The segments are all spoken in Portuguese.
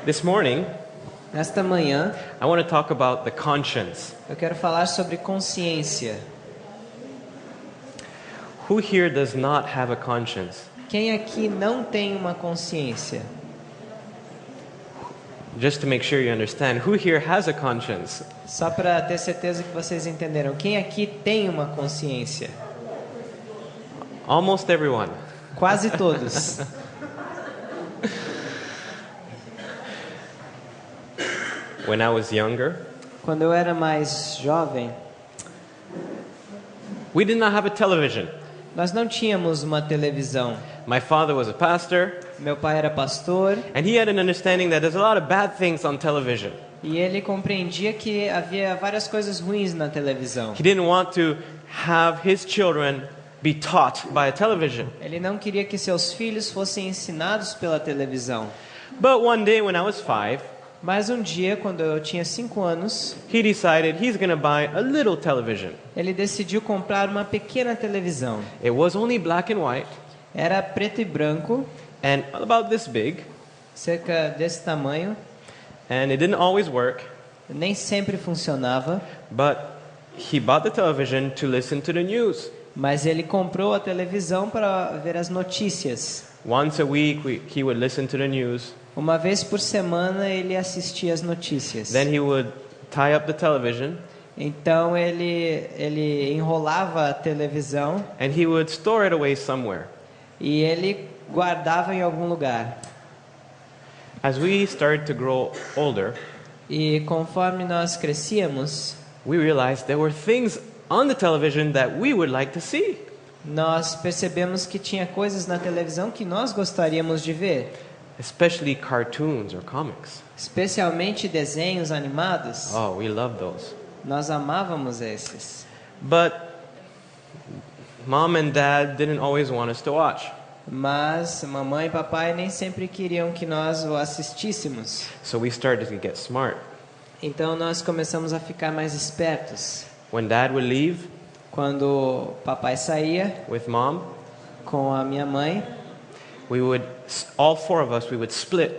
This morning, Nesta manhã, I want to talk about the conscience. eu quero falar sobre consciência. Who here does not have a conscience? Quem aqui não tem uma consciência? Just to make sure you understand, who here has a conscience? Só para ter certeza que vocês entenderam. Quem aqui tem uma consciência? Almost everyone. Quase todos. When I was younger, Quando eu era mais jovem, we did not have a television. nós não tínhamos uma televisão. My father was a pastor, Meu pai era pastor and he had an understanding that there's a lot of bad things on television. e ele compreendia que havia várias coisas ruins na televisão. He didn't want to have his children be taught by a television. Ele não queria que seus filhos fossem ensinados pela televisão. But one day when I was 5, Mas um dia, quando eu tinha 5 anos, he decided he's going to buy a little television. ele decidiu comprar uma pequena televisão. It was only black and white Era preto e branco, and about this big, cerca desse tamanho. and it didn't always work, Nem sempre funcionava, but he bought the television to listen to the news. mas ele comprou a televisão para ver as notícias. Once a week he would listen to the news. Uma vez por semana ele assistia as notícias. Then he would tie up the television Então ele enrolava a televisão and he would store it away somewhere. e ele guardava em algum lugar. As we started to grow older, E conforme nós crescíamos, we realized there were things on the television that we would like to see. nós percebemos que tinha coisas na televisão que nós gostaríamos de ver, Especially cartoons or comics. especialmente desenhos animados. Oh, we love those. Nós amávamos esses. But mom and dad didn't always want us to watch. Mas mamãe e papai nem sempre queriam que nós o assistíssemos. So we started to get smart. Então nós começamos a ficar mais espertos. When dad would leave Quando papai saía with mom, com a minha mãe, all four of us, we would split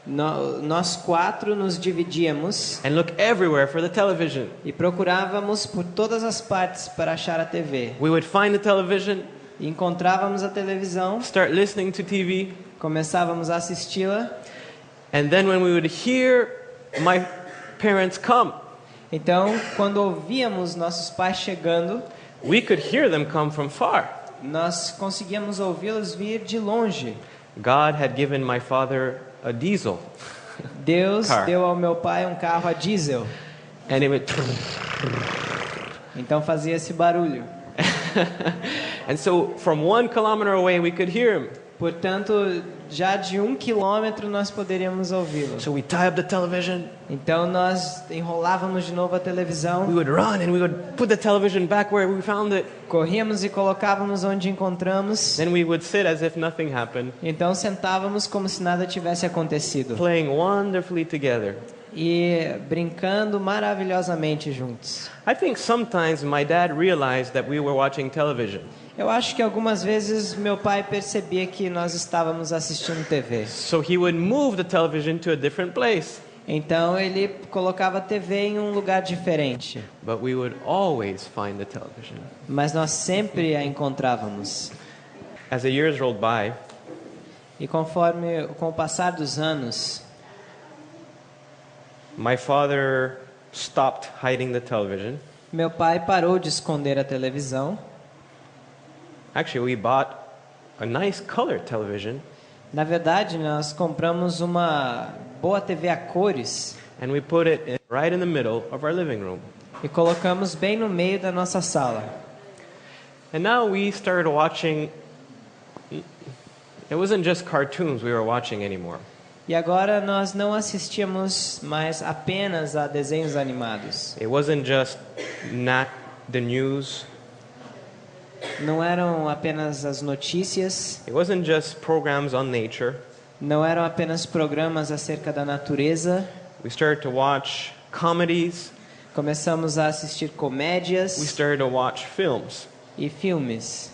nós 4 nos dividíamos and look everywhere for the television. e procurávamos por todas as partes para achar a TV. We would find the television, E encontrávamos a televisão, start listening to TV, começávamos a assisti-la. and then when we would hear my parents come, Então, quando ouvíamos nossos pais chegando, we could hear them come from far. nós conseguíamos ouvi-los vir de longe. God had given my father a diesel, Deus Car. deu ao meu pai um carro a diesel, and it would então fazia esse barulho. and so from 1 kilometer away we could hear him. Portanto, já de 1 quilômetro nós poderíamos ouvi-lo. So we tie up the television, Então nós enrolávamos de novo a we televisão, would run and we would put the television back where we found it. corríamos e colocávamos onde encontramos. Then we would sit as if nothing happened, Então sentávamos como se nada tivesse acontecido playing wonderfully together. e brincando maravilhosamente juntos. I think sometimes my dad realized that we were watching television. Eu acho que algumas vezes meu pai percebia que nós estávamos assistindo TV. So he would move the television to a different place. Então ele colocava a TV em um lugar diferente, But we would always find the television. mas nós sempre a encontrávamos. As the years rolled by, E com o passar dos anos, my father stopped hiding the television. meu pai parou de esconder a televisão. Actually, we bought a nice color television Na verdade, nós compramos uma boa TV a cores and we put it right in the middle of our living room. e colocamos bem no meio da nossa sala. And now we started watching. It wasn't just cartoons we were watching anymore. E agora nós não assistíamos mais apenas a desenhos animados. It wasn't just the news. Não eram apenas as notícias, It wasn't just programs on nature. não eram apenas programas acerca da natureza. We started to watch comedies. Começamos a assistir We comédias started to watch films. e filmes.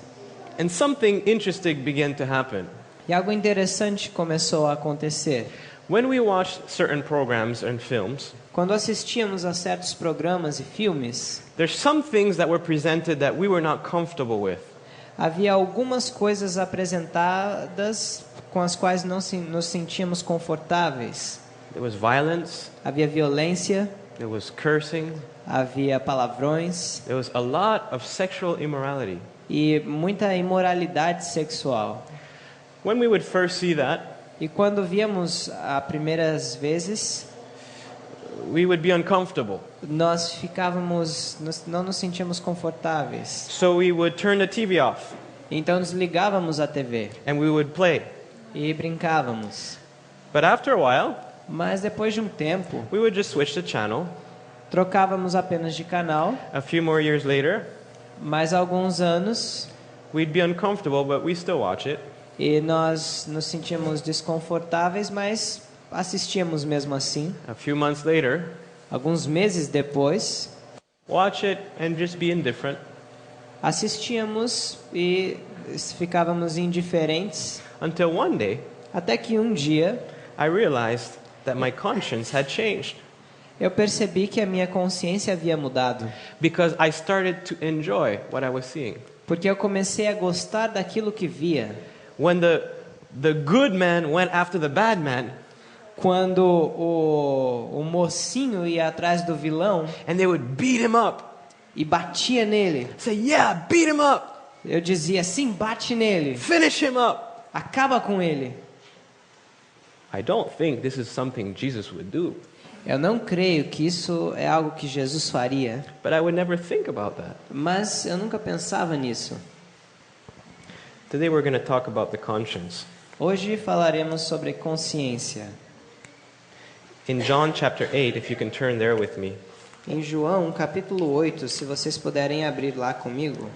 And something interesting began to happen. E algo interessante começou a acontecer. When we watch certain programs and films, Quando assistíamos a certos programas e filmes, there's some things that were presented that we were not comfortable with. havia algumas coisas apresentadas com as quais não nos sentíamos confortáveis. There was violence, Havia violência, there was cursing, havia palavrões there was a lot of sexual immorality. e muita imoralidade sexual. When we would first see that, E quando víamos as primeiras vezes, we would be uncomfortable. nós não nos sentíamos confortáveis. So we would turn the TV off Então desligávamos a TV and we would play. e brincávamos. But after a while, Mas depois de um tempo, we would just switch the channel. trocávamos apenas de canal. A few more years later, Mais alguns anos we'd be uncomfortable, but we still watch it. e nós nos sentíamos desconfortáveis, mas assistíamos mesmo assim. A few months later, Alguns meses depois, watch it and just be indifferent assistíamos e ficávamos indiferentes, until one day até que um dia I realized that my conscience had changed eu percebi que a minha consciência havia mudado, because I started to enjoy what I was seeing. porque eu comecei a gostar daquilo que via. When the good man went after the bad man, Quando o mocinho ia atrás do vilão and they would beat him up, e batia nele, say, "Yeah, beat him up, eu dizia, sim, bate nele, finish him up." acaba com ele. I don't think this is something Jesus would do, Eu não creio que isso é algo que Jesus faria, but I would never think about that. mas eu nunca pensava nisso. Today we're going to talk about the conscience. Hoje falaremos sobre consciência. In John chapter 8, if you can turn there with me, Em João, capítulo 8, se vocês puderem abrir lá comigo,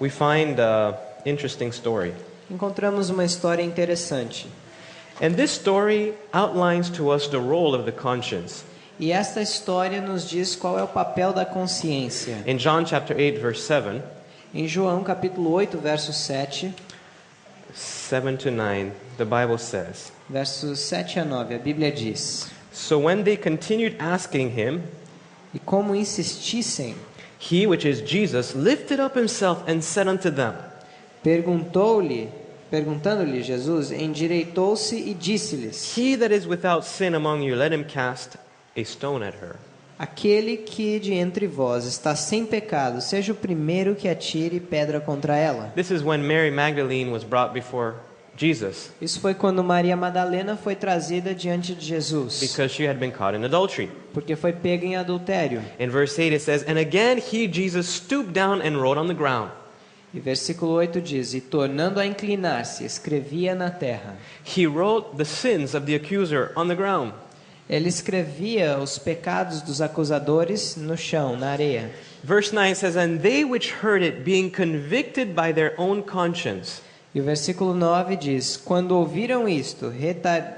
we find an interesting story. encontramos uma história interessante. And this story outlines to us the role of the conscience. E esta história nos diz qual é o papel da consciência. In John chapter 8, verse 7, Em João, capítulo 8, verso 7, 7 to 9, the Bible says, versos 7 a 9, a Bíblia diz: "So when they continued asking him, E como insistissem, he, which is Jesus, lifted up himself and said unto them, perguntando-lhe Jesus, endireitou-se e disse-lhes: He that is without sin among you, let him cast a stone at her." Aquele que de entre vós está sem pecado, seja o primeiro que atire pedra contra ela. This is when Mary Magdalene was brought before Jesus Isso foi quando Maria Madalena foi trazida diante de Jesus, because she had been caught in adultery. porque foi pega em adultério. In verse 8 it says, "And again he, Jesus, stooped down and wrote on the ground." E versículo 8 diz: E tornando a inclinar-se, escrevia na terra. He wrote the sins of the accuser on the ground. Ele escrevia os pecados dos acusadores no chão, na areia. Verse 9 says, "And they which heard it, being convicted by their own conscience." E o versículo 9 diz: Quando ouviram isto,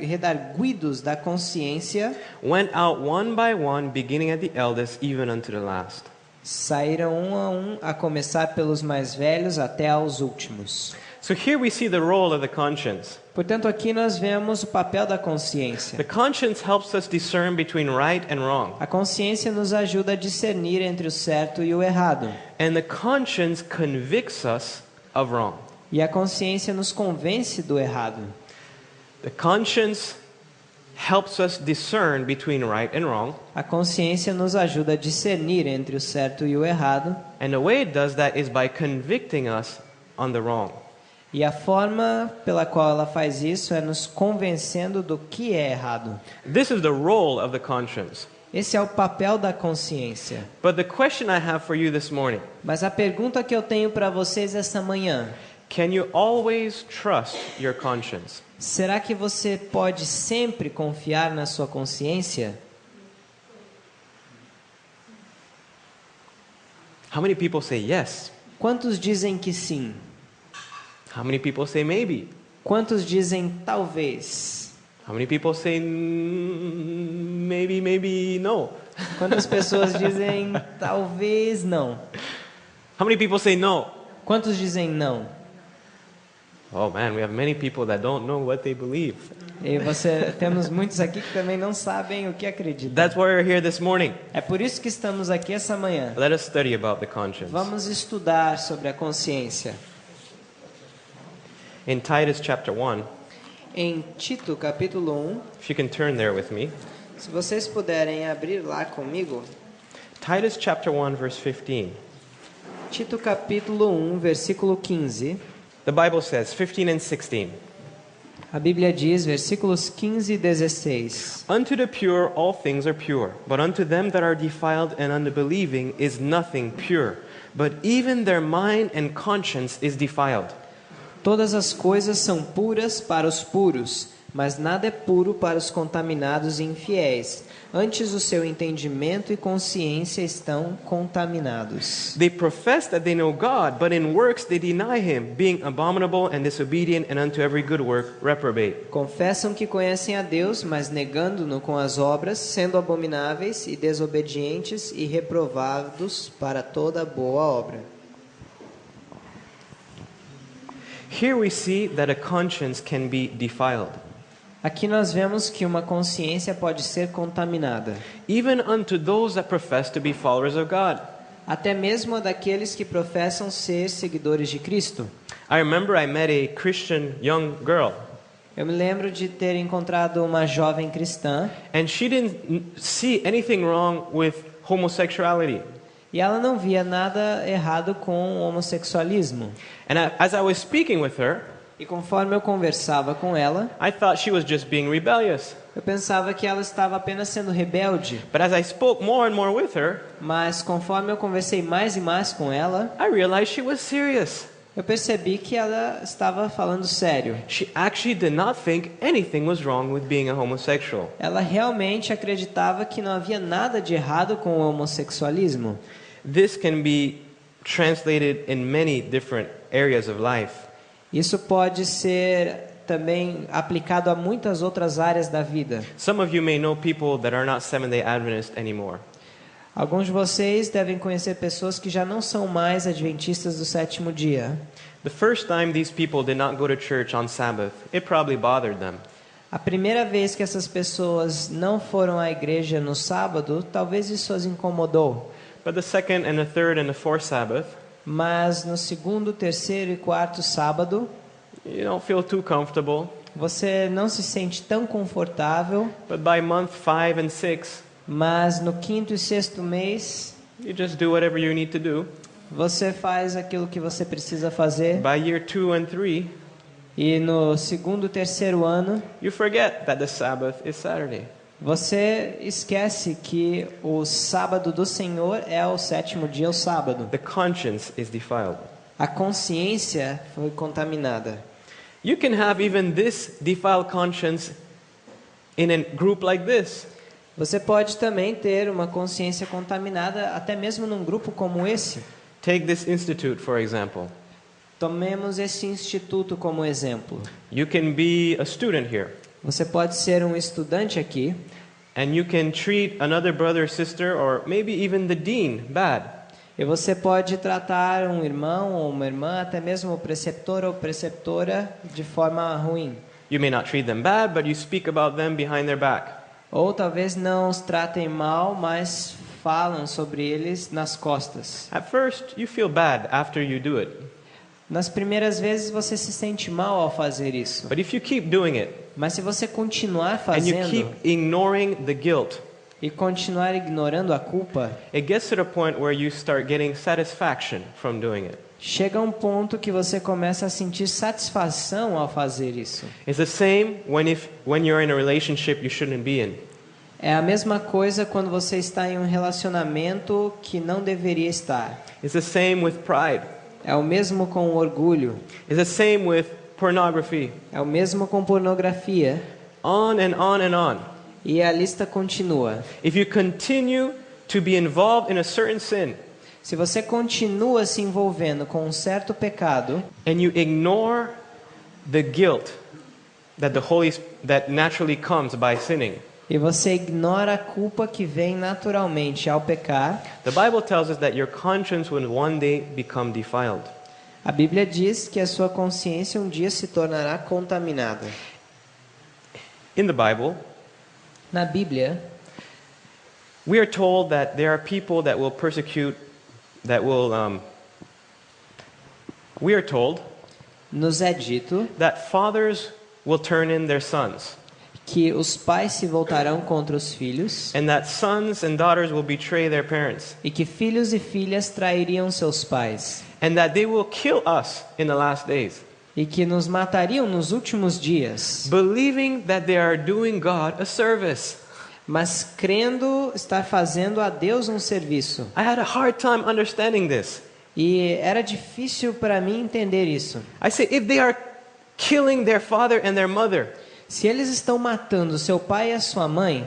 redarguidos da consciência, Went out one by one, beginning at the eldest, even unto the last. saíram um a começar pelos mais velhos até aos últimos. So here we see the role of the conscience. Portanto, aqui nós vemos o papel da consciência. The conscience helps us discern between right and wrong. A consciência nos ajuda a discernir entre o certo e o errado. And the conscience convicts us of wrong. E a consciência nos convence do errado. The conscience helps us discern between right and wrong. A consciência nos ajuda a discernir entre o certo e o errado. And the way it does that is by convicting us on the wrong. E a forma pela qual ela faz isso é nos convencendo do que é errado. This is the role of the conscience. Esse é o papel da consciência. But the question I have for you this morning, Mas a pergunta que eu tenho para vocês esta manhã: can you always trust your conscience? será que você pode sempre confiar na sua consciência? How many people say yes? Quantos dizem que sim? How many people say maybe? Quantos dizem talvez? How many people say maybe no? Quantas pessoas dizem talvez não? How many people say no? Quantos dizem não? Oh man, we have many people that don't know what they believe. E temos muitos aqui que também não sabem o que acreditam. That's why we're here this morning. É por isso que estamos aqui essa manhã. Let us study about the conscience. Vamos estudar sobre a consciência. In Titus chapter 1, Em Tito, capítulo 1, if you can turn there with me. se vocês puderem abrir lá comigo, Titus chapter 1 verse 15. Tito, capítulo 1, versículo 15. The Bible says, 15 and 16. A Bíblia diz, versículos 15 e 16. Unto the pure all things are pure, but unto them that are defiled and unbelieving is nothing pure. But even their mind and conscience is defiled. Todas as coisas são puras para os puros, mas nada é puro para os contaminados e infiéis. Antes o seu entendimento e consciência estão contaminados. They profess that they know God, but in works they deny him, being abominable and disobedient, and unto every good work reprobate. Confessam que conhecem a Deus, mas negando-no com as obras, sendo abomináveis e desobedientes e reprovados para toda boa obra. Here we see that a conscience can be defiled. Aqui nós vemos que uma consciência pode ser contaminada, Even unto those that profess to be followers of God. até mesmo a daqueles que professam ser seguidores de Cristo. I remember I met a Christian young girl, Eu me lembro de ter encontrado uma jovem cristã and she didn't see anything wrong with homosexuality. e ela não via nada errado com o homossexualismo. And as I was speaking with her, E conforme eu conversava com ela, I thought she was just being rebellious. eu pensava que ela estava apenas sendo rebelde. But as I spoke more and more with her, Mas conforme eu conversei mais e mais com ela, I realized she was serious. eu percebi que ela estava falando sério. She actually did not think anything was wrong with being a homosexual. Ela realmente acreditava que não havia nada de errado com o homossexualismo. This can be translated in many different areas of life. Isso pode ser também aplicado a muitas outras áreas da vida. Some of you may know people that are not Seventh-day Adventists anymore. Alguns de vocês devem conhecer pessoas que já não são mais adventistas do sétimo dia. The first time these people did not go to church on Sabbath, it probably bothered them. A primeira vez que essas pessoas não foram à igreja no sábado, talvez isso as incomodou. But the second and the third and the fourth Sabbath, Mas no segundo, terceiro e quarto sábado, you don't feel too comfortable. você não se sente tão confortável, But by month 5 and 6, mas no quinto e sexto mês, you just do whatever you need to do. você faz aquilo que você precisa fazer. By year 2 and 3, E no segundo, terceiro ano, you forget that the Sabbath is Saturday. você esquece que o sábado do Senhor é o sétimo dia, o sábado. The conscience is defiled. A consciência foi contaminada. You can have even this defiled conscience in a group like this. Você pode também ter uma consciência contaminada até mesmo num grupo como esse. Take this institute, for example. Tomemos esse instituto como exemplo. You can be a student here, Você pode ser um estudante aqui and you can treat another brother or sister, or maybe even the dean, bad. e você pode tratar um irmão ou uma irmã, até mesmo o preceptor ou preceptora, de forma ruim. You may not treat them bad, but you speak about them behind their back. Ou talvez não os tratem mal, mas falam sobre eles nas costas. At first, you feel bad after you do it. Nas primeiras vezes você se sente mal ao fazer isso. But if you keep doing it, Mas se você continuar and you fazendo keep ignoring the guilt, e continuar ignorando a culpa, it gets to the point where you start getting satisfaction from doing it. chega um ponto que você começa a sentir satisfação ao fazer isso. It's the same when you're in a relationship you shouldn't be in. É a mesma coisa quando você está em um relacionamento que não deveria estar. It's the same with pride. É o mesmo com o orgulho. It's the same with pornography. É o mesmo com pornografia. On and on and on. E a lista continua. If you continue to be involved in a certain sin, Se você continua se envolvendo com um certo pecado and you ignore the guilt that naturally comes by sinning, e você ignora a culpa que vem naturalmente ao pecar, the Bible tells us that your conscience will one day become defiled. A Bíblia diz que a sua consciência um dia se tornará contaminada. In the Bible, Na Bíblia, we are told that there are people that will persecute, we are told nos é dito that fathers will turn in their sons, que os pais se voltarão contra os filhos and that sons and daughters will betray their parents, e que filhos e filhas trairiam seus pais and that they will kill us in the last days, e que nos matariam nos últimos dias, believing that they are doing God a service. mas crendo estar fazendo a Deus um serviço. I had a hard time understanding this. E era difícil para mim entender isso. I say, if they are killing their father and their mother, Se eles estão matando seu pai e a sua mãe,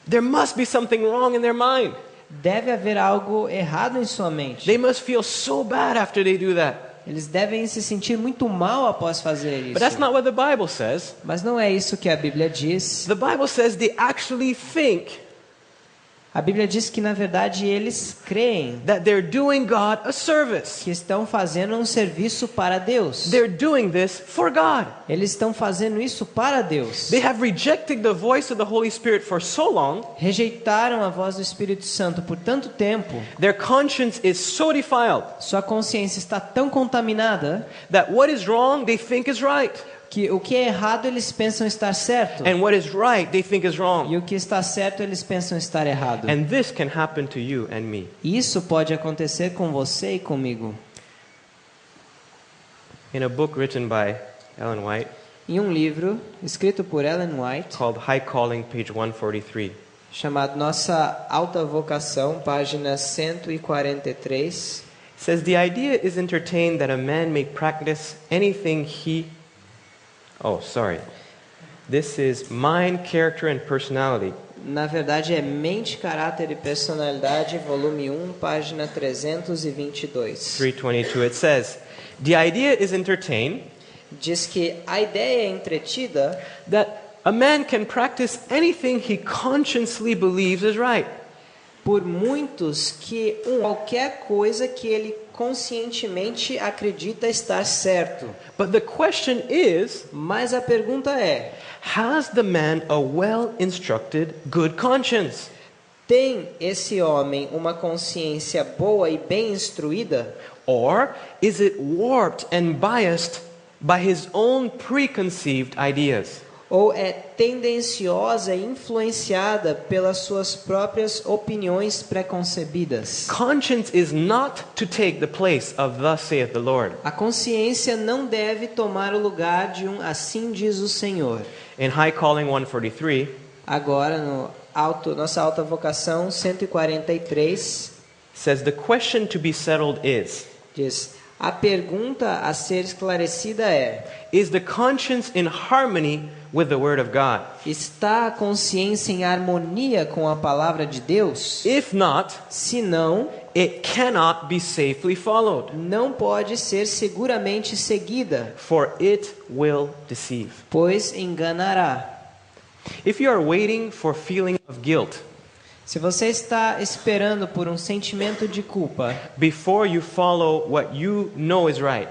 there must be something wrong in their mind. deve haver algo errado em sua mente. They must feel so bad after they do that. Eles devem se sentir muito mal após fazer But that's isso. not what the Bible says. Mas não é isso que a Bíblia diz. The Bible says they actually think A Bíblia diz que, na verdade, eles creem that they're doing God a service. que estão fazendo um serviço para Deus. They're doing this for God. Eles estão fazendo isso para Deus. They have rejected the voice of the Holy Spirit for so long, Rejeitaram a voz do Espírito Santo por tanto tempo. their conscience is so defiled Sua consciência está tão contaminada that what is wrong they think is right, que o que é errado eles pensam estar certo. and what is right they think is wrong. E o que está certo eles pensam estar errado. And this can happen to you and me. Isso pode acontecer com você e comigo. In a book written by Ellen White Em um livro escrito por Ellen White, called High Calling, page 143, chamado Nossa Alta Vocação, página 143, it says, the idea is entertained that a man may practice anything he... Oh, sorry. This is mind, character, and personality. na verdade é Mente, Caráter e Personalidade, volume 1, página 322. 322, it says, the idea is entertained Diz que a ideia é entretida that a man can practice anything he consciously believes is right. por muitos que qualquer coisa que ele conscientemente acredita estar certo. But the question is, Mas a pergunta é: has the man a well-instructed, good conscience? tem esse homem uma consciência boa e bem instruída? Or is it warped and biased by his own preconceived ideas? Ou é tendenciosa e influenciada pelas suas próprias opiniões preconcebidas? Conscience is not to take the place of thus saith the Lord. A consciência não deve tomar o lugar de um assim diz o Senhor. In High Calling 143, Agora, nossa alta vocação 143, says the question to be settled is, diz: a pergunta a ser esclarecida é: is the conscience in harmony with the Word of God? está a consciência em harmonia com a palavra de Deus? If not, Se não, it cannot be safely followed, não pode ser seguramente seguida, for it will deceive. pois enganará. If you are waiting for feeling of guilt Se você está esperando por um sentimento de culpa, before you follow what you know is right,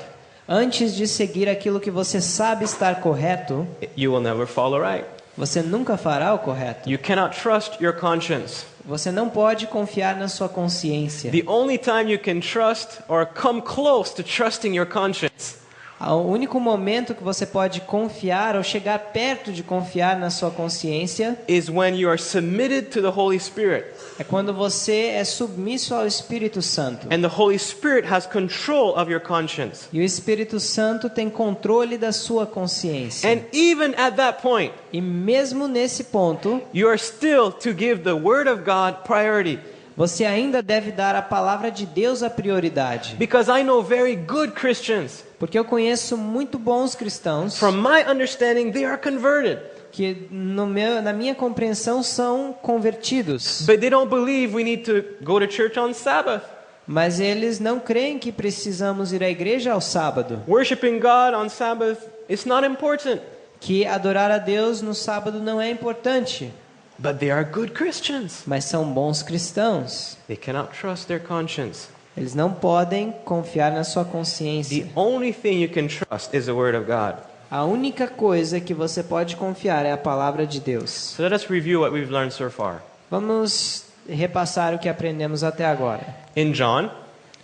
antes de seguir aquilo que você sabe estar correto, you will never follow right. você nunca fará o correto. You cannot trust your conscience. Você não pode confiar na sua consciência. The only time you can trust or come close to trusting your conscience O único momento que você pode confiar ou chegar perto de confiar na sua consciência is when you are submitted to the Holy Spirit, é quando você é submisso ao Espírito Santo. and the Holy Spirit has control of your conscience. E o Espírito Santo tem controle da sua consciência. And even at that point, E mesmo nesse ponto, you are still to give the Word of God priority. você ainda deve dar a palavra de Deus a prioridade. Because I know very good Christians, Porque eu conheço muito bons cristãos from my understanding, they are converted, que na minha compreensão são convertidos. but they don't believe we need to go to church on Sabbath. Mas eles não creem que precisamos ir à igreja ao sábado. Worshiping God on Sabbath is not important, Que adorar a Deus no sábado não é importante. but they are good Christians. Mas são bons cristãos. They cannot trust their conscience. Eles não podem confiar na sua consciência. The only thing you can trust is the Word of God. A única coisa que você pode confiar é a palavra de Deus. So let us review what we've learned so far. Vamos repassar o que aprendemos até agora. In John,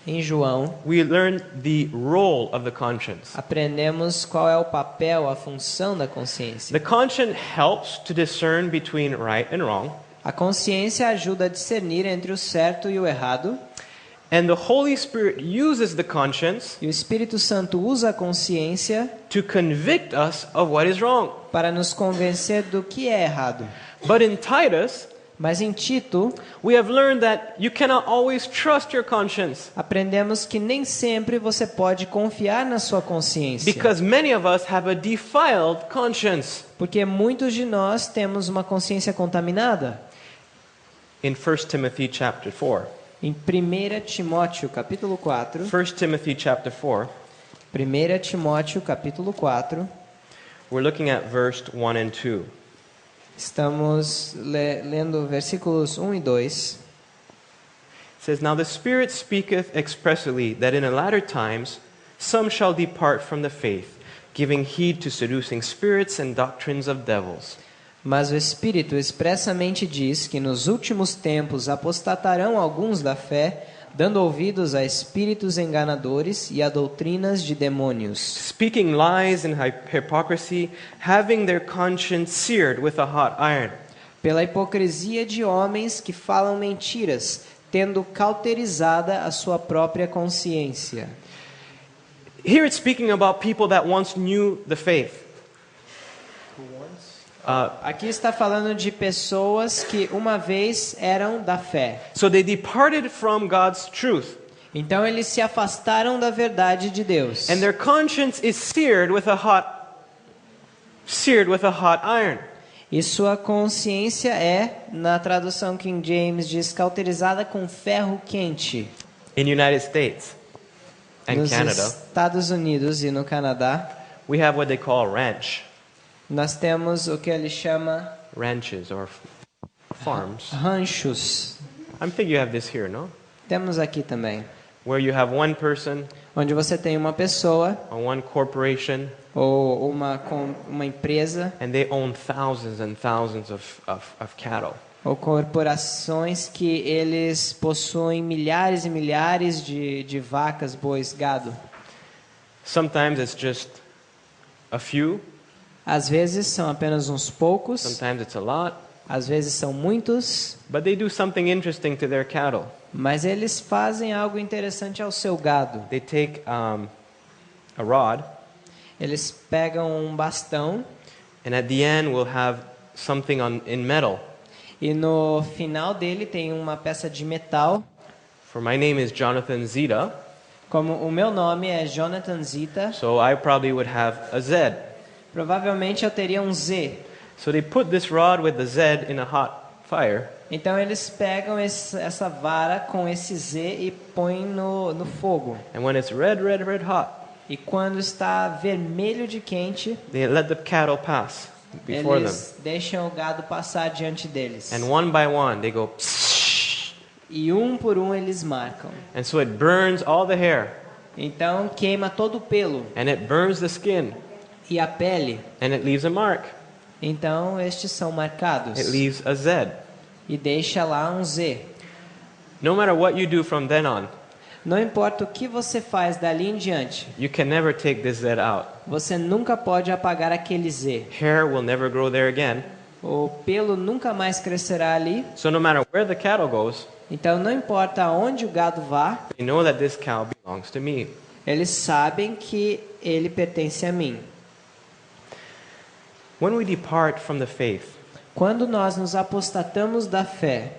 Em João, we learned the role of the conscience. aprendemos qual é o papel, a função da consciência. The conscience helps to discern between right and wrong, A consciência ajuda a discernir entre o certo e o errado, and the Holy Spirit uses the conscience e o Espírito Santo usa a consciência to convict us of what is wrong. para nos convencer do que é errado. But in Titus, Mas em Tito, we have learned that you cannot always trust your conscience, aprendemos que nem sempre você pode confiar na sua consciência. because many of us have a defiled conscience. Porque muitos de nós temos uma consciência contaminada. In 1 Timothy chapter 4. Em 1 Timóteo, capítulo 4, 1 Timothy chapter 4, 1 Timóteo, capítulo 4, we're looking at verse 1 and 2. estamos lendo versículos 1 e 2. It says, "Now the Spirit speaketh expressly that in the latter times some shall depart from the faith, giving heed to seducing spirits and doctrines of devils." Mas o Espírito expressamente diz que nos últimos tempos apostatarão alguns da fé, dando ouvidos a espíritos enganadores e a doutrinas de demônios, Speaking lies and hypocrisy, having their conscience seared with a hot iron. pela hipocrisia de homens que falam mentiras, tendo cauterizada a sua própria consciência. Here it's speaking about people that once knew the faith. Aqui está falando de pessoas que uma vez eram da fé. So they departed from God's truth, Então eles se afastaram da verdade de Deus. and their conscience is seared with a hot iron. E sua consciência é, na tradução King James, diz cauterizada com ferro quente. In United States and Nos Canada, Estados Unidos e no Canadá, we have what they call nós temos o que ele chama ranches or farms. ranchos. I'm thinking you have this here, no? Temos aqui também, Where you have one person onde você tem uma pessoa or one corporation, ou uma empresa and they own thousands and thousands of cattle. ou corporações que eles possuem milhares e milhares de vacas, bois, gado. Sometimes it's just a few, Às vezes são apenas uns poucos, sometimes it's a lot, às vezes são muitos, but they do something interesting to their cattle. mas eles fazem algo interessante ao seu gado. They take a rod, Eles pegam um bastão and at the end we'll have something in metal. e no final dele tem uma peça de metal. For my name is Jonathan Zita, Como o meu nome é Jonathan Zita, so I probably would have a Z. provavelmente eu teria um Z. So they put this rod with the Z in a hot fire, Então eles pegam essa vara com esse Z e põem no fogo. and when it's red hot, E quando está vermelho de quente, they let the cattle pass before them. eles deixam o gado passar diante deles. And one by one they go pssh, E um por um eles marcam. and so it burns all the hair, Então queima todo o pelo and it burns the skin, e a pele. and it leaves a mark. Então estes são marcados. It leaves a Z. E deixa lá um Z. No matter what you do from then on, Não importa o que você faz dali em diante, you can never take this Z out. você nunca pode apagar aquele Z. Hair will never grow there again. O pelo nunca mais crescerá ali. So no matter where the cattle goes, Então não importa aonde o gado vá, they know that this cow belongs to me. eles sabem que ele pertence a mim. When we depart from the faith, Quando nós nos apostatamos da fé,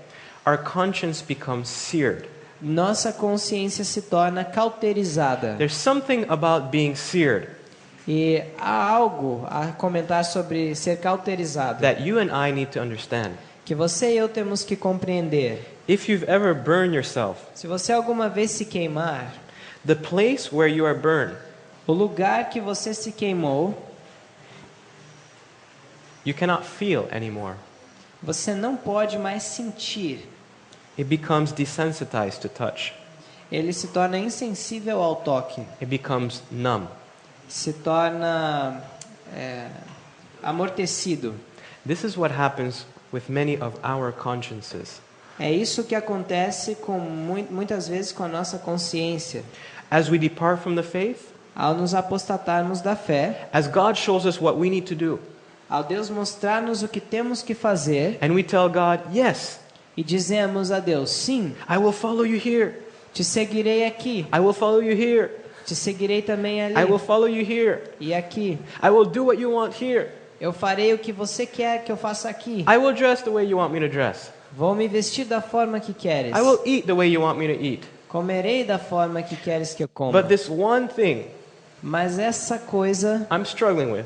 our conscience becomes seared. nossa consciência se torna cauterizada. There's something about being seared E há algo a comentar sobre ser cauterizado that you and I need to understand. que você e eu temos que compreender. If you've ever burned yourself, Se você alguma vez se queimar, the place where you are burned, o lugar que você se queimou, you cannot feel anymore. você não pode mais sentir. It becomes desensitized to touch. ele se torna insensível ao toque, It becomes numb. se torna amortecido. This is what happens with many of our consciences. É isso que acontece com muitas vezes com a nossa consciência. As we depart from the faith, Ao nos apostatarmos da fé, as God shows us what we need to do, ao Deus mostrar-nos o que temos que fazer, and we tell God, yes, e dizemos a Deus, sim, I will follow you here. te seguirei aqui, I will follow you here. te seguirei também ali, I will follow you here. e aqui. I will do what you want here. Eu farei o que você quer que eu faça aqui. I will dress the way you want me to dress. Vou me vestir da forma que queres. I will eat the way you want me to eat. Comerei da forma que queres que eu coma. But this one thing Mas essa coisa I'm struggling with,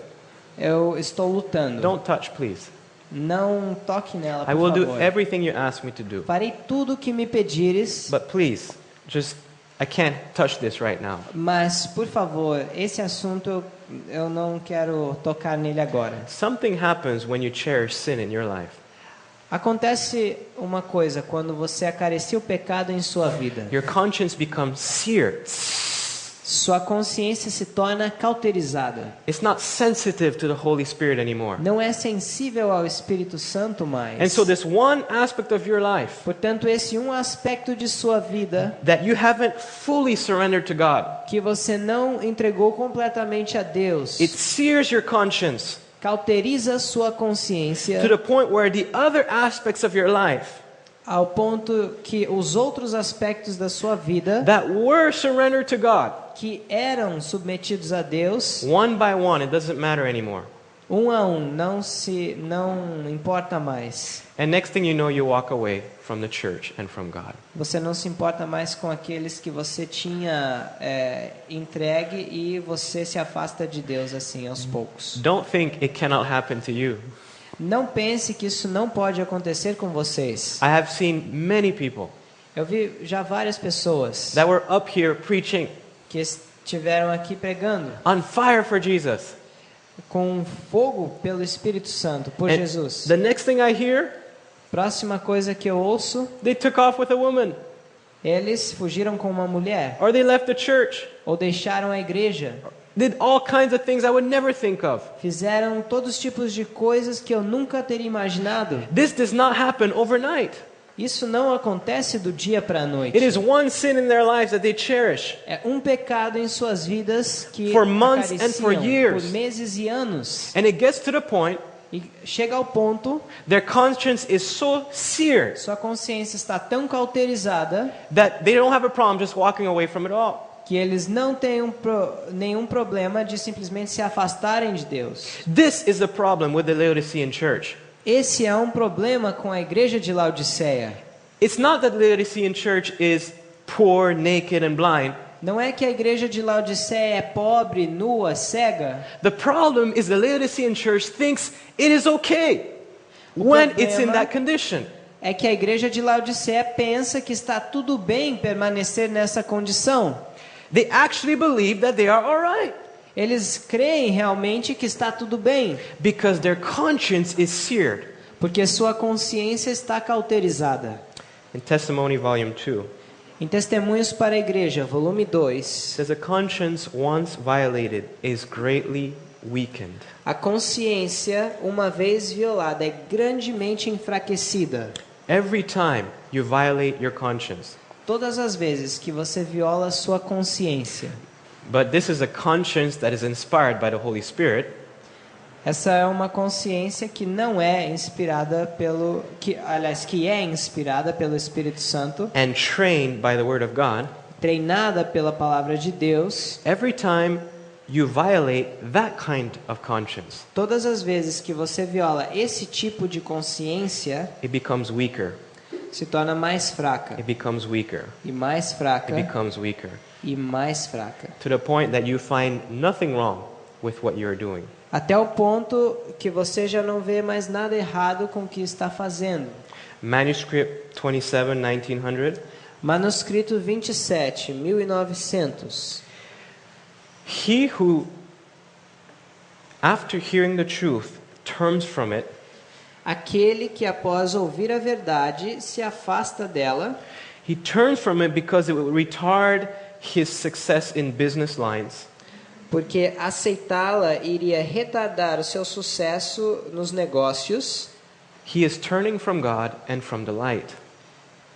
eu estou lutando. don't touch, please. Não toque nela, por I will do favor. everything you ask me to do. Farei tudo o que me pedires, But please, I can't touch this right now. mas, por favor, esse assunto eu não quero tocar nele agora. Something happens when you cherish sin in your life. Acontece uma coisa quando você acaricia o pecado em sua vida. Your conscience becomes seared. Sua consciência se torna cauterizada. It's not sensitive to the Holy Spirit anymore. Não é sensível ao Espírito Santo mais. And so this one aspect of your life Portanto, esse aspecto de sua vida that you haven't fully surrendered to God, que você não entregou completamente a Deus, it sears your conscience cauteriza sua consciência to the point where the other aspects of your life ao ponto que os outros aspectos da sua vida that were surrendered to God, que eram submetidos a Deus, one by one, it doesn't matter anymore. um a um, não importa mais. And next thing you know, you walk away from the church and from God. Você não se importa mais com aqueles que você tinha entregue e você se afasta de Deus assim aos poucos. Don't think it cannot happen to you. Não pense que isso não pode acontecer com vocês. I have seen many people Eu vi já várias pessoas that were up here preaching que estiveram aqui pregando on fire for Jesus. com fogo pelo Espírito Santo, por And Jesus. the next thing I hear, Próxima coisa que eu ouço, they took off with a woman, eles fugiram com uma mulher or they left the church, ou deixaram a igreja. did all kinds of things I would never think of. Fizeram todos os tipos de coisas que eu nunca teria imaginado. This does not happen overnight. Isso não acontece do dia para a noite. It is one sin in their lives that they cherish É um pecado em suas vidas que for months and acariciam for years. por meses e anos. And it gets to the point E chega ao ponto, their conscience is so seared sua consciência está tão cauterizada that they don't have a problem just walking away from it all. que eles não têm nenhum problema de simplesmente se afastarem de Deus. This is the problem with the Laodicean church. Esse é um problema com a igreja de Laodiceia. It's not that the Laodicean church is poor, naked, and blind. Não é que a igreja de Laodiceia é pobre, nua, cega. The problem is the Laodicean church thinks it is okay when it's in that condition. É que a igreja de Laodiceia pensa que está tudo bem permanecer nessa condição. They actually believe that they are all right Eles creem realmente que está tudo bem, because their conscience is seared. porque sua consciência está cauterizada. In Testimony Volume 2, Em Testemunhos para a Igreja, volume it 2, says a conscience once violated is greatly weakened. a consciência, uma vez violada, é grandemente enfraquecida. Every time you violate your conscience. Todas as vezes que você viola sua consciência. But this is a conscience that is inspired by the Holy Spirit. Essa é uma consciência que não é inspirada que é inspirada pelo Espírito Santo, And trained by the Word of God. treinada pela palavra de Deus. Every time you violate that kind of conscience, Todas as vezes que você viola esse tipo de consciência, it becomes weaker. se torna mais fraca It becomes weaker. e mais It fraca becomes weaker. e mais fraca, To the point that you find nothing wrong with what you're doing. até o ponto que você já não vê mais nada errado com o que está fazendo. Manuscript 27, 1900. Manuscrito 27, 1900. He who, after hearing the truth, turns from it, Aquele que após ouvir a verdade se afasta dela, He turns from it because it will retard his success in business lines. Porque aceitá-la iria retardar o seu sucesso nos negócios. He is turning from God and from the light.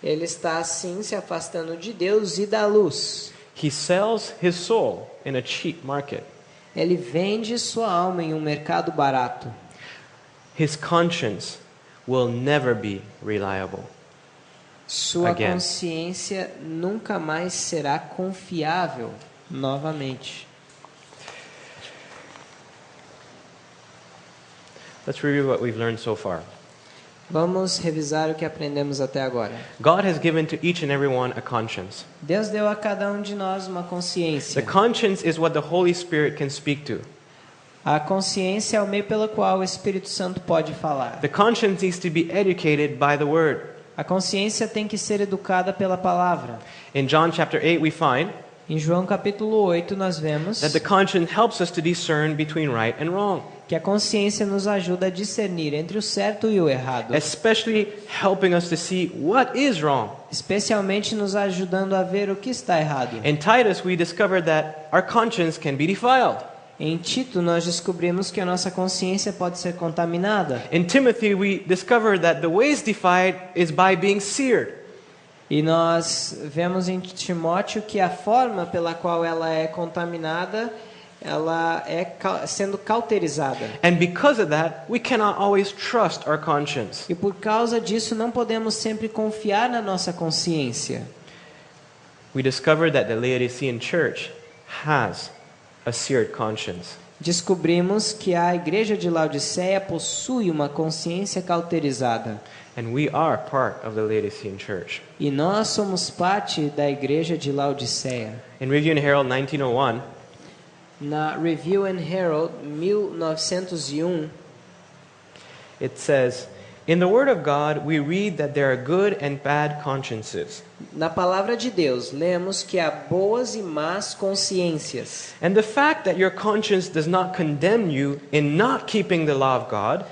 Ele está assim se afastando de Deus e da luz. He sells his soul in a cheap market. Ele vende sua alma em um mercado barato. His conscience will never be reliable. Sua Again. consciência nunca mais será confiável novamente. Let's review what we've learned so far. Vamos revisar o que aprendemos até agora. God has given to each and every one a conscience. Deus deu a cada um de nós uma consciência. The conscience is what the Holy Spirit can speak to. A consciência é o meio pelo qual o Espírito Santo pode falar. The conscience needs to be educated by the Word. A consciência tem que ser educada pela palavra. In John chapter 8 we find Em João capítulo 8 nós vemos that the conscience helps us to discern between right and wrong, que a consciência nos ajuda a discernir entre o certo e o errado, especially helping us to see what is wrong. especialmente nos ajudando a ver o que está errado. In Titus we discovered that our conscience can be defiled. Em Tito nós descobrimos que a nossa consciência pode ser contaminada. In Timothy we discovered that the ways defiled is by being seared. E nós vemos em Timóteo que a forma pela qual ela é contaminada, ela é sendo cauterizada. And because of that, we cannot always trust our conscience. E por causa disso não podemos sempre confiar na nossa consciência. We discovered that the Laodicean church has a seared conscience. Descobrimos que a igreja de Laodiceia possui uma consciência cauterizada. And we are part of the Laodicean church. E nós somos parte da igreja de Laodiceia. In Review and Herald 1901, Na Review and Herald 1901, it says, "In the Word of God, we read that there are good and bad consciences. na palavra de Deus, lemos que há boas e más consciências. And the fact that your conscience does not condemn you in not keeping the law of God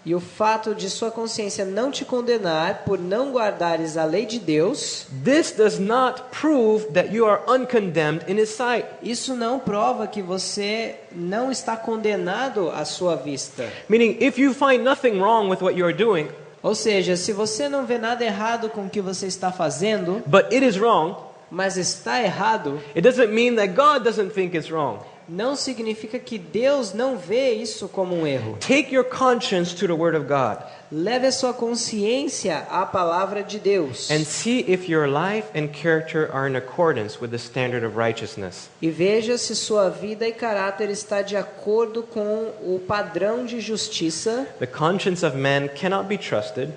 E o fato de sua consciência não te condenar por não guardares a lei de Deus, this does not prove that you are uncondemned in His sight." isso não prova que você não está condenado à sua vista. Meaning, if you find nothing wrong with what you are doing, Ou seja, se você não vê nada errado com o que você está fazendo, but it is wrong, mas está errado, it doesn't mean that God doesn't think it's wrong. não significa que Deus não vê isso como um erro. Take your conscience to the Word of God Leve a sua consciência à palavra de Deus and see if your life and character are in accordance with the standard of righteousness. e veja se sua vida e caráter está de acordo com o padrão de justiça. The conscience of man cannot be trusted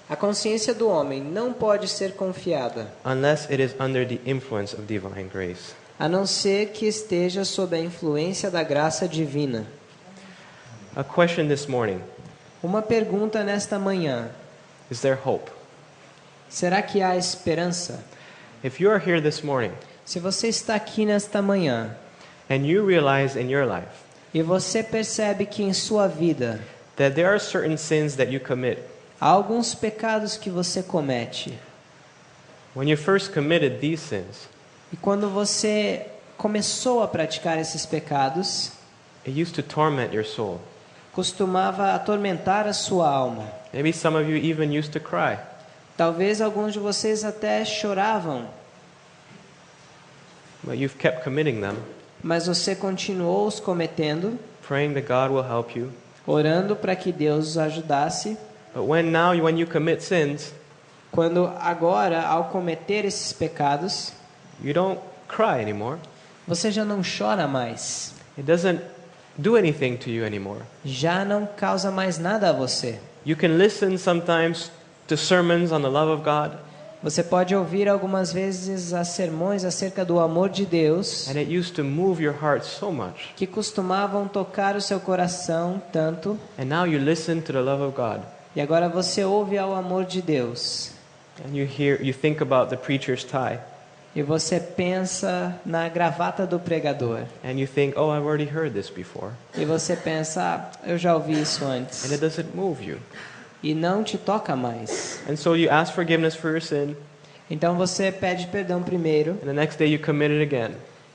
A consciência do homem não pode ser confiada, unless it is under the influence of divine grace. a não ser que esteja sob a influência da graça divina. A question this morning: Uma pergunta nesta manhã: is there hope? será que há esperança? If you are here this morning Se você está aqui nesta manhã and you realize in your life e você percebe que em sua vida that there are certain sins that you commit, há alguns pecados que você comete, when you first committed these sins, e quando você começou a praticar esses pecados, it used to torment your soul. costumava atormentar a sua alma. Maybe some of you even used to cry. Talvez alguns de vocês até choravam, But you've kept committing them, mas você continuou os cometendo, praying that God will help you. orando para que Deus os ajudasse. But when you commit sins, Quando agora, ao cometer esses pecados, you don't cry anymore. você já não chora mais, It doesn't do anything to you anymore. já não causa mais nada a você. You can listen sometimes to sermons on the love of God, Você pode ouvir algumas vezes as sermões acerca do amor de Deus, and it used to move your heart so much. que costumavam tocar o seu coração tanto, And now you listen to the love of God, e agora você ouve ao amor de Deus. and you think about the preacher's tie, E você pensa na gravata do pregador. and you think, "Oh, I've already heard this before." E você pensa, eu já ouvi isso antes. And it doesn't move you. E não te toca mais. And so you ask forgiveness for your sin, Então você pede perdão primeiro and the next day you commit it again.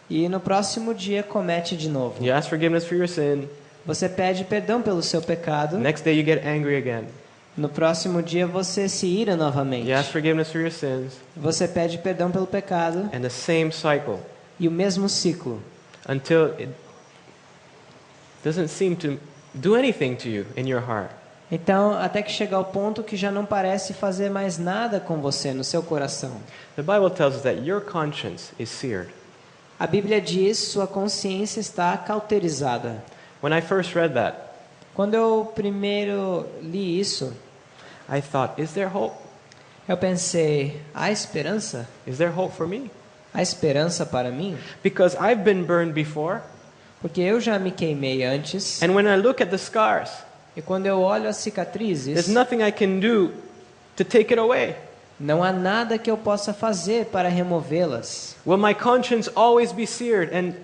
e no próximo dia comete de novo. You ask forgiveness for your sin, Você pede perdão pelo seu the pecado. next day you get angry again. No próximo dia você se ira novamente. You ask forgiveness for your sins, Você pede perdão pelo pecado and the same cycle e o mesmo ciclo. until it doesn't seem to do anything to you in your heart. Então, até que chega ao ponto que já não parece fazer mais nada com você no seu coração. The Bible tells us that your conscience is seared. A Bíblia diz: sua consciência está cauterizada. When I first read that, Quando eu primeiro li isso, I thought, is there hope? eu pensei: há esperança? Is there hope for me? Há esperança para mim? Because I've been burned before, Porque eu já me queimei antes. and when I look at the scars, E quando eu olho as there's cicatrizes, nothing I can do to take it away. não há nada que eu possa fazer para removê-las. Will my conscience always be seared and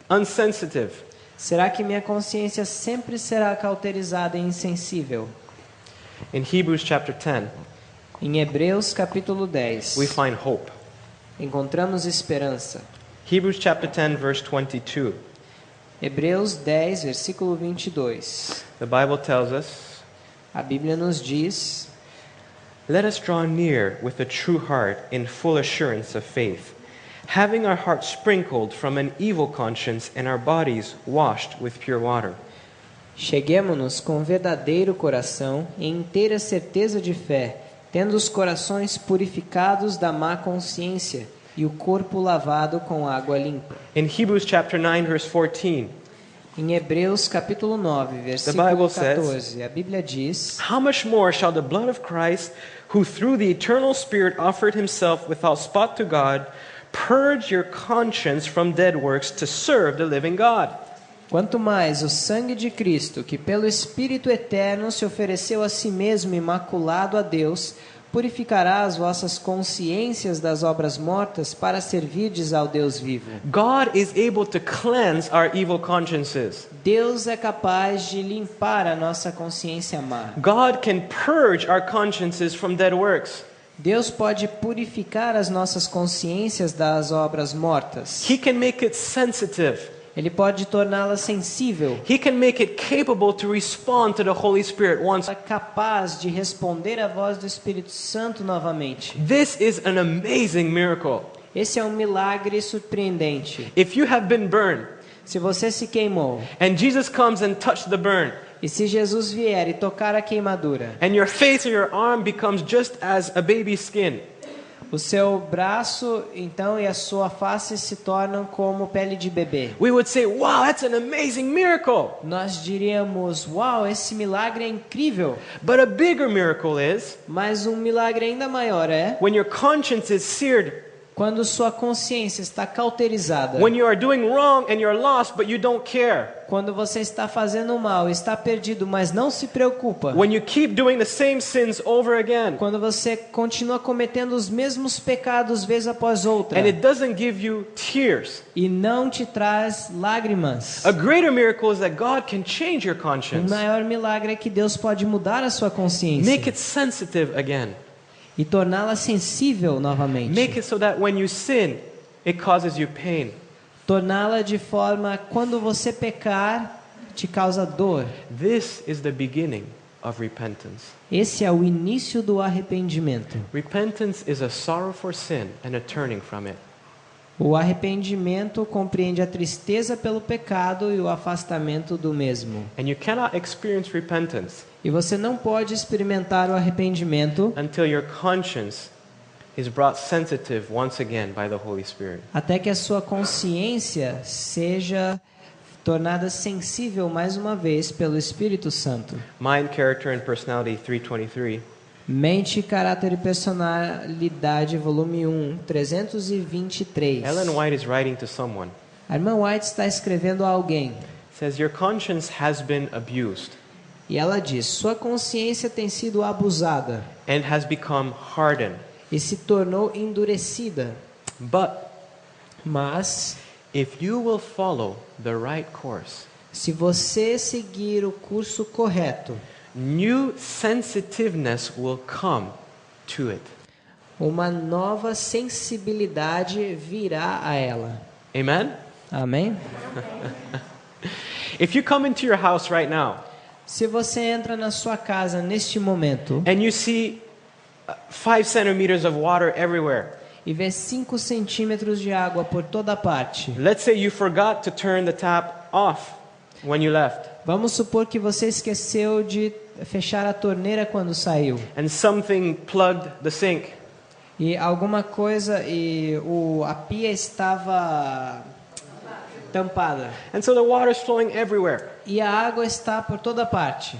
unsensitive? Será que minha consciência sempre será cauterizada e insensível? In Hebrews chapter 10, Em Hebreus capítulo 10, we find hope. encontramos esperança. Hebrews chapter 10, verse 22. Hebreus 10, versículo 22. The Bible tells us, A Bíblia nos diz: let us draw near with a true heart in full assurance of faith, having our hearts sprinkled from an evil conscience and our bodies washed with pure water. cheguemo-nos com verdadeiro coração e inteira certeza de fé, tendo os corações purificados da má consciência e o corpo lavado com água limpa. In Hebrews chapter 9, verse 14, Em Hebreus capítulo 9, versículo Bible says, 14, a Bíblia diz: how much more shall the blood of Christ, who through the eternal Spirit offered himself without spot to God, purge your conscience from dead works to serve the living God? Quanto mais o sangue de Cristo, que pelo Espírito eterno se ofereceu a si mesmo imaculado a Deus, purificará as vossas consciências das obras mortas para servirdes ao Deus vivo. God is able to cleanse our evil consciences. Deus é capaz de limpar a nossa consciência má. God can purge our consciences from dead works. Deus pode purificar as nossas consciências das obras mortas. He can make it sensitive. Ele pode torná-la sensível, He can make it capable to respond to the Holy Spirit once. capaz de responder à voz do Espírito Santo novamente. This is an amazing miracle. Esse é um milagre surpreendente. If you have been burned Se você se queimou, and Jesus comes and touches the burn, e se Jesus vier e tocar a queimadura, and your face or your arm becomes just as a baby's skin, o seu braço então e a sua face se tornam como pele de bebê. we would say, wow, that's an amazing miracle. Nós diríamos: uau, esse milagre é incrível. But a bigger miracle is Mas um milagre ainda maior é when your conscience is seared, quando sua consciência está cauterizada. when you are doing wrong and you're lost but you don't care, Quando você está fazendo mal, está perdido, mas não se preocupa. when you keep doing the same sins over again, Quando você continua cometendo os mesmos pecados vez após outra and it doesn't give you tears. e não te traz lágrimas. A greater miracle is that God can change your O conscience, maior milagre é que Deus pode mudar a sua consciência make it sensitive again, e torná-la sensível novamente. make it so that when you sin, it causes you pain. Torná-la de forma, quando você pecar, te causa dor. This is the beginning of repentance. Esse é o início do arrependimento. Repentance is a sorrow for sin and a turning from it. O arrependimento compreende a tristeza pelo pecado e o afastamento do mesmo. And you cannot experience repentance E você não pode experimentar o arrependimento until your conscience is brought sensitive once again by the Holy Spirit. até que a sua consciência seja tornada sensível mais uma vez pelo Espírito Santo. Mind, Character, and Personality 323. Mente, Caráter e Personalidade, volume 1, 323. Ellen White is writing to someone. A irmã White está escrevendo a alguém. Says, your conscience has been abused E ela diz: sua consciência tem sido abusada and has become hardened. e se tornou endurecida. But Mas, if you will follow the right course, se você seguir o curso correto, new sensitiveness will come to it. Uma nova sensibilidade virá a ela. Amen? Amém? If you come into your house right now Se você entra na sua casa neste momento and you see 5 centimeters of water everywhere, e vê 5 centímetros de água por toda parte, let's say you forgot to turn the tap off when you left, vamos supor que você esqueceu de fechar a torneira quando saiu and something plugged the sink. e alguma coisa a pia estava tampada And so the water is flowing everywhere. e a água está por toda parte.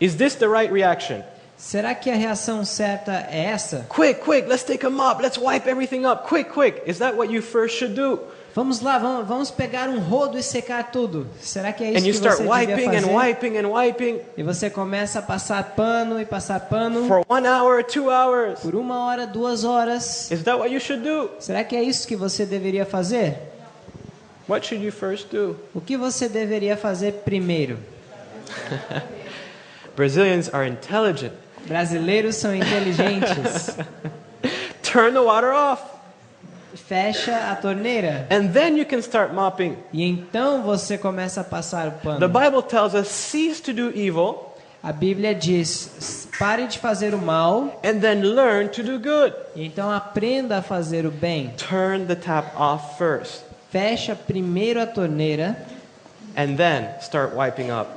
Is this the right reaction? Será que a reação certa é essa? Quick, quick, let's take a mop. Let's wipe everything up. Quick, quick. Is that what you first should do? Vamos lá, vamos pegar um rodo e secar tudo. Será que é isso And you que start você devia wiping and fazer? wiping and wiping E você começa a passar pano e passar pano for 1 hour, 2 hours. por 1 hora, 2 horas. Is that what you should do? Será que é isso que você deveria fazer? What should you first do? O que você deveria fazer primeiro? Brazilians are intelligent. Brasileiros são inteligentes. Turn the water off. Fecha a torneira. And then you can start mopping. E então você começa a passar o pano. The Bible tells us, cease to do evil A Bíblia diz, pare de fazer o mal, and then learn to do good. e então aprenda a fazer o bem. Turn the tap off first Fecha primeiro a torneira and then start wiping up.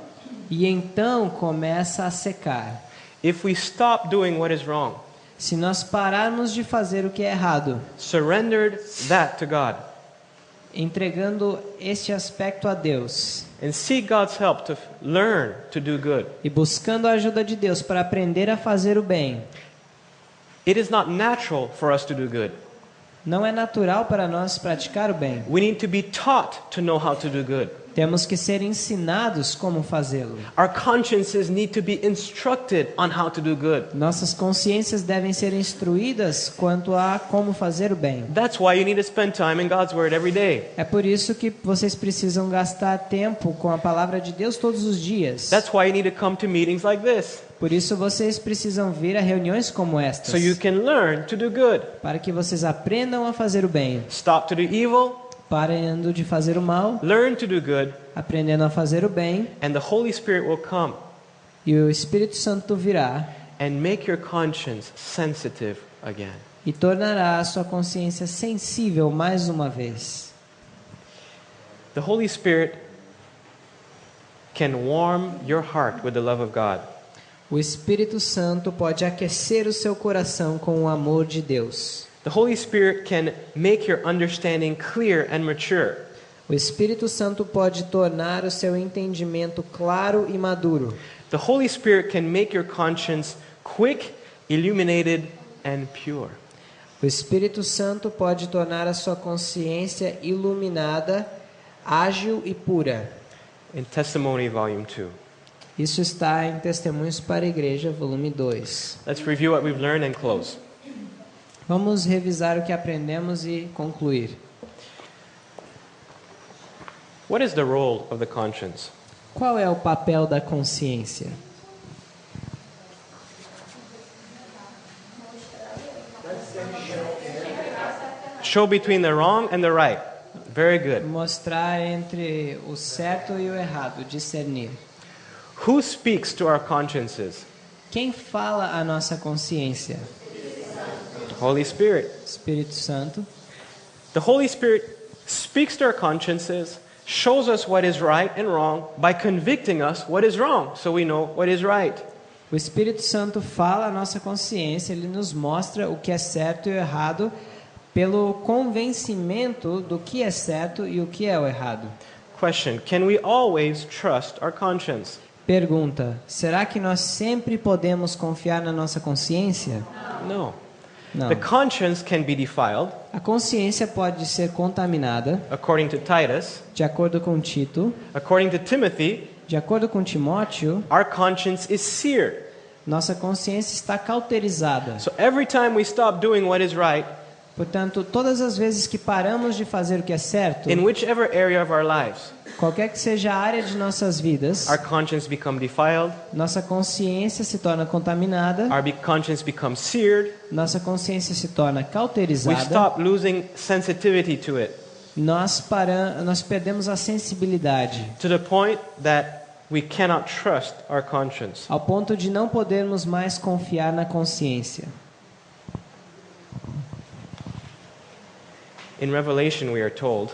e então começa a secar. If we stop doing what is wrong, Se nós pararmos de fazer o que é errado, surrendered that to God, entregando este aspecto a Deus and seek God's help to learn to do good, e buscando a ajuda de Deus para aprender a fazer o bem, it is not natural for us to do good. não é natural para nós praticar o bem. We need to be taught to know how to do good. Temos que ser ensinados como fazê-lo. Our consciences need to be instructed on how to do good. Nossas consciências devem ser instruídas quanto a como fazer o bem. That's why you need to spend time in God's Word every day. É por isso que vocês precisam gastar tempo com a palavra de Deus todos os dias. That's why you need to come to meetings like this, Por isso vocês precisam vir a reuniões como estas, so you can learn to do good. para que vocês aprendam a fazer o bem, Stop to do evil, parando de fazer o mal, learn to do good, aprendendo a fazer o bem, and the Holy Spirit will come e o Espírito Santo virá and make your conscience sensitive again. e tornará a sua consciência sensível mais uma vez. The Holy Spirit can warm your heart with the love of God. O Espírito Santo pode aquecer o seu coração com o amor de Deus. The Holy Spirit can make your understanding clear and mature. O Espírito Santo pode tornar o seu entendimento claro e maduro. The Holy Spirit can make your conscience quick, illuminated, and pure. O Espírito Santo pode tornar a sua consciência iluminada, ágil e pura. In Testimony Volume 2. Isso está em Testemunhos para a Igreja, volume 2. Let's review what we've learned and close. Vamos revisar o que aprendemos e concluir. What is the role of the conscience? Qual é o papel da consciência? Show between the wrong and the right. Very good. Mostrar entre o certo e o errado, discernir. Who speaks to our consciences? Quem fala a nossa consciência? Holy Spirit. Espírito Santo. The Holy Spirit speaks to our consciences, shows us what is right and wrong by convicting us what is wrong, so we know what is right. O Espírito Santo fala a nossa consciência, ele nos mostra o que é certo e o errado pelo convencimento do que é certo e o que é o errado. Question: can we always trust our conscience? Pergunta: será que nós sempre podemos confiar na nossa consciência? No. Não. The conscience can be defiled, A consciência pode ser contaminada, according to Titus. de acordo com Tito, According to Timothy, de acordo com Timóteo, our conscience is seared. nossa consciência está cauterizada. So every time we stop doing what is right, Portanto, todas as vezes que paramos de fazer o que é certo, in whichever area of our lives, qualquer que seja a área de nossas vidas, our conscience become defiled, nossa consciência se torna contaminada, conscience becomes seared, nossa consciência se torna we cauterizada, stop losing sensitivity to it, nós perdemos a sensibilidade, to the point that we cannot trust our conscience. ao ponto de não podermos mais confiar na consciência. In Revelation, we are told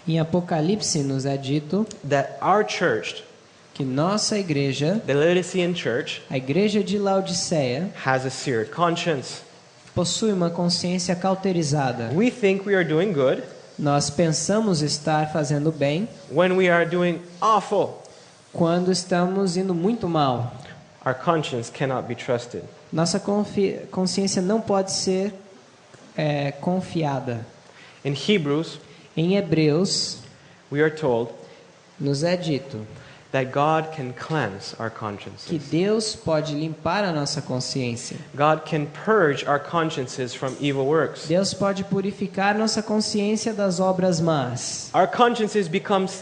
Em Apocalipse nos é dito that our church, que nossa igreja, the Laodicean church, a igreja de Laodiceia, has a seared conscience. possui uma consciência cauterizada. We think we are doing good Nós pensamos estar fazendo bem when we are doing awful. quando estamos indo muito mal. Our conscience cannot be trusted. Nossa consciência não pode ser confiada. In Hebrews, Em Hebreus, we are told nos é dito that God can cleanse our que consciences. Deus pode limpar a nossa consciência. God can purge our consciences from evil works. Deus pode purificar nossa consciência das obras más. Our consciences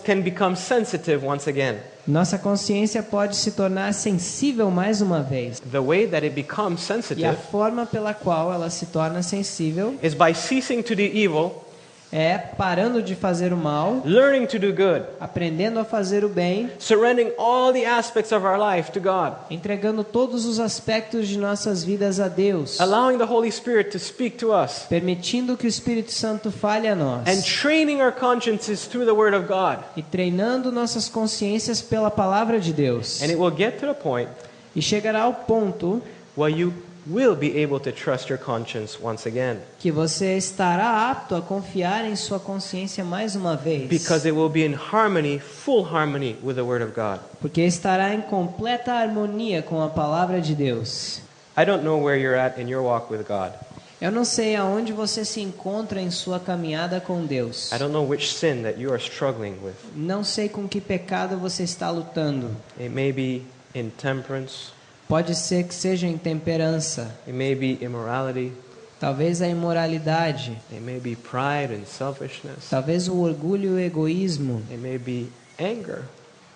can become sensitive once again. Nossa consciência pode se tornar sensível mais uma vez. The way that it becomes E a sensitive forma pela qual ela se torna sensível is by ceasing to do evil, é parando de fazer o mal, learning to do good, aprendendo a fazer o bem, surrendering all the aspects of our life to God, entregando todos os aspectos de nossas vidas a Deus, allowing the Holy Spirit to speak to us, permitindo que o Espírito Santo fale a nós and training our consciences through the Word of God. e treinando nossas consciências pela palavra de Deus. And it will get to the point E chegará ao ponto where you will be able to trust your conscience once again, que você estará apto a confiar em sua consciência mais uma vez, because it will be in harmony, full harmony with the Word of God. porque estará em completa harmonia com a palavra de Deus. I don't know where you're at in your walk with God. Eu não sei aonde você se encontra em sua caminhada com Deus. I don't know which sin that you are struggling with. Não sei com que pecado você está lutando. It may be intemperance, Pode ser que seja intemperança, it may be immorality, talvez a imoralidade, it may be pride and selfishness, talvez o orgulho e o egoísmo, it may be anger.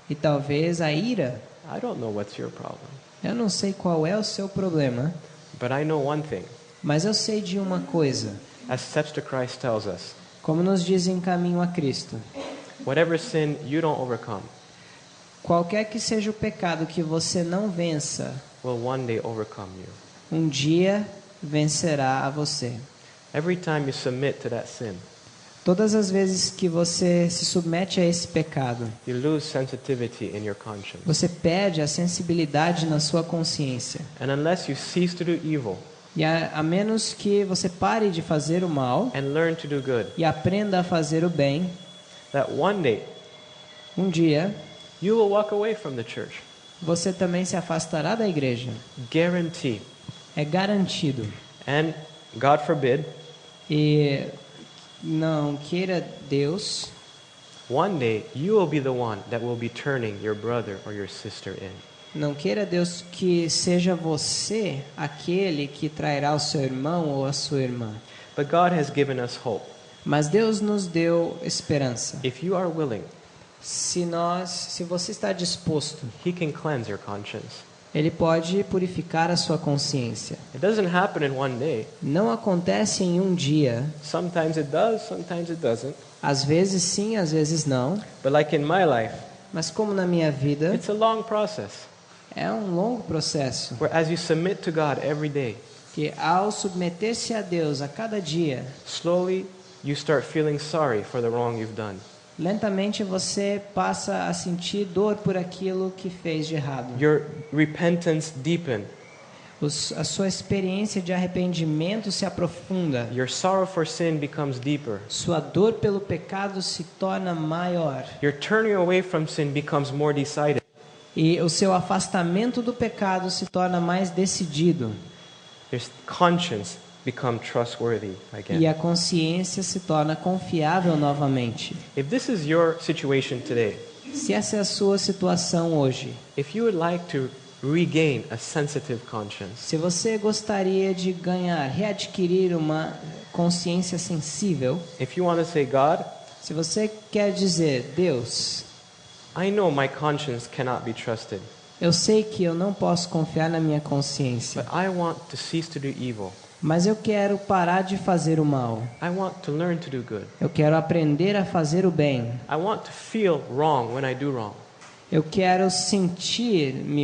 e talvez a ira. I don't know what's your problem, Eu não sei qual é o seu problema, but I know one thing. mas eu sei de uma coisa. As Steps to Christ tells us, Como nos diz em Caminho a Cristo, whatever sin you don't overcome qualquer que seja o pecado que você não vença, will one day overcome you. um dia vencerá a você. Every time you submit to that sin, Todas as vezes que você se submete a esse pecado, you lose sensitivity in your conscience. você perde a sensibilidade na sua consciência. And unless you cease to do evil E a menos que você pare de fazer o mal and learn to do good, e aprenda a fazer o bem, that one day um dia you will walk away from the church. você também se afastará da igreja. Guarantee. É garantido. And God forbid, E não queira Deus, one day you will be the one that will be turning your brother or your sister in. não queira Deus que seja você aquele que trairá o seu irmão ou a sua irmã. But God has given us hope. Mas Deus nos deu esperança. If you are willing, Se você está disposto, He can cleanse your conscience. Ele pode purificar a sua consciência. It doesn't happen in one day. Não acontece em um dia. Sometimes it does, sometimes it doesn't. Às vezes sim, às vezes não. But like in my life, Mas como na minha vida, it's a long process. é um longo processo. Where as you submit to God every day, Que ao submeter-se a Deus a cada dia, slowly you start feeling sorry for the wrong you've done. lentamente você passa a sentir dor por aquilo que fez de errado. Your repentance deepens. A sua experiência de arrependimento se aprofunda. Your sorrow for sin becomes deeper. Sua dor pelo pecado se torna maior. Your turning away from sin becomes more decided. E o seu afastamento do pecado se torna mais decidido. Your conscience becomes trustworthy E again. a consciência se torna confiável novamente. If this is your situation today, Se essa é a sua situação hoje, if you would like to regain a sensitive conscience, Se você gostaria de ganhar, readquirir uma consciência sensível, if you want to say, God, se você quer dizer, Deus, I know my conscience cannot be trusted, eu sei que eu não posso confiar na minha consciência, but I want to cease to do evil. mas eu quero parar de fazer o mal. I want to learn to do good. Eu quero aprender a fazer o bem. I want to feel wrong when I do wrong. Eu quero sentir-me